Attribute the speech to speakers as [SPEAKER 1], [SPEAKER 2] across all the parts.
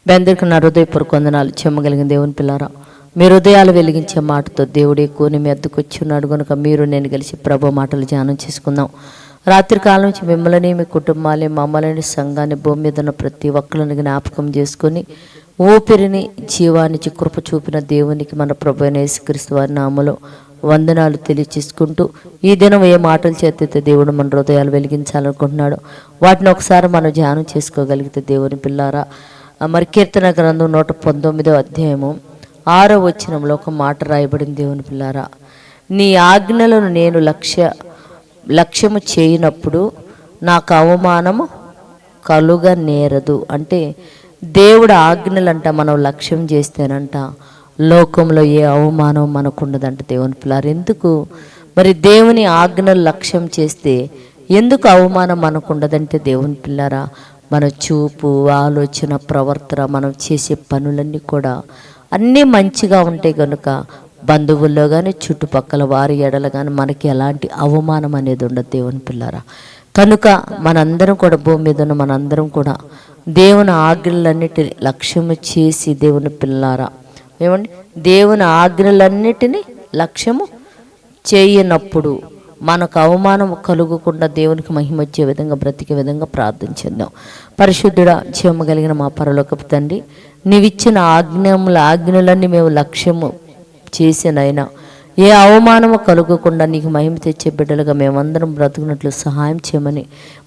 [SPEAKER 1] మీ అందరికీ నా హృదయపూర్వక వందనాలు. చెమ్మగలిగిన దేవుని పిల్లారా, మీ హృదయాలు వెలిగించే మాటతో దేవుడు ఎక్కువని మీ అద్దకు వచ్చి ఉన్నాడు కనుక మీరు నేను కలిసి ప్రభు మాటలు ధ్యానం చేసుకుందాం. రాత్రి కాలం నుంచి మిమ్మల్ని, మీ కుటుంబాన్ని, మమ్మల్ని, సంఘాన్ని, భూమి మీద ఉన్న ప్రతి ఒక్కరిని జ్ఞాపకం చేసుకొని ఊపిరిని జీవానికి కృప చూపిన దేవునికి మన ప్రభు అయిన యేసుక్రీస్తు వారి నామములో వందనాలు తెలియచేసుకుంటూ, ఈ దినం ఏ మాటలు చేస్తే దేవుడు మన హృదయాలు వెలిగించాలనుకుంటున్నాడు వాటిని ఒకసారి మనం ధ్యానం చేసుకోగలిగితే దేవుని పిల్లారా, మరి కీర్తన గ్రంథం 119వ అధ్యాయము 6వ వచనంలో ఒక మాట రాయబడింది. దేవుని పిల్లారా, నీ ఆజ్ఞలను నేను లక్ష్యము చేయనప్పుడు నాకు అవమానము కలుగ నేరదు. అంటే దేవుడు ఆజ్ఞలంట మనం లక్ష్యం చేస్తేనంట లోకంలో ఏ అవమానం మనకు ఉండదంట. దేవుని పిల్లారా, ఎందుకు మరి దేవుని ఆజ్ఞలు లక్ష్యం చేస్తే ఎందుకు అవమానం మనకు ఉండదంటే, దేవుని పిల్లారా, మన చూపు, ఆలోచన, ప్రవర్తన, మనం చేసే పనులన్నీ కూడా అన్నీ మంచిగా ఉంటాయి కనుక బంధువుల్లో కానీ చుట్టుపక్కల వారి ఎడల కానీ మనకి ఎలాంటి అవమానం అనేది ఉండదు. దేవుని పిల్లారా, కనుక మనందరం కూడా భూమి మీద ఉన్న మనందరం కూడా దేవుని ఆజ్ఞలన్నిటిని లక్ష్యము చేసి, దేవుని పిల్లారా ఏమండి, దేవుని ఆజ్ఞలన్నిటినీ లక్ష్యము చేయనప్పుడు మనకు అవమానం కలుగకుండా దేవునికి మహిమ వచ్చే విధంగా బ్రతికే విధంగా ప్రార్థన చేద్దాం. పరిశుద్ధుడా, చేయగలిగిన మా పరలోకపు తండ్రి, నీవిచ్చిన ఆజ్ఞలన్నీ మేము లక్ష్యము చేసినైనా ఏ అవమానము కలుగకుండా నీకు మహిమ తెచ్చే బిడ్డలుగా మేమందరం బ్రతుకున్నట్లు సహాయం చేయమని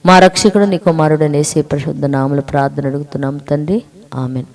[SPEAKER 1] మా రక్షకుడు నీ కుమారుడు యేసు పరిశుద్ధ నామములో ప్రార్థన అడుగుతున్నాం తండ్రి. ఆమెన్.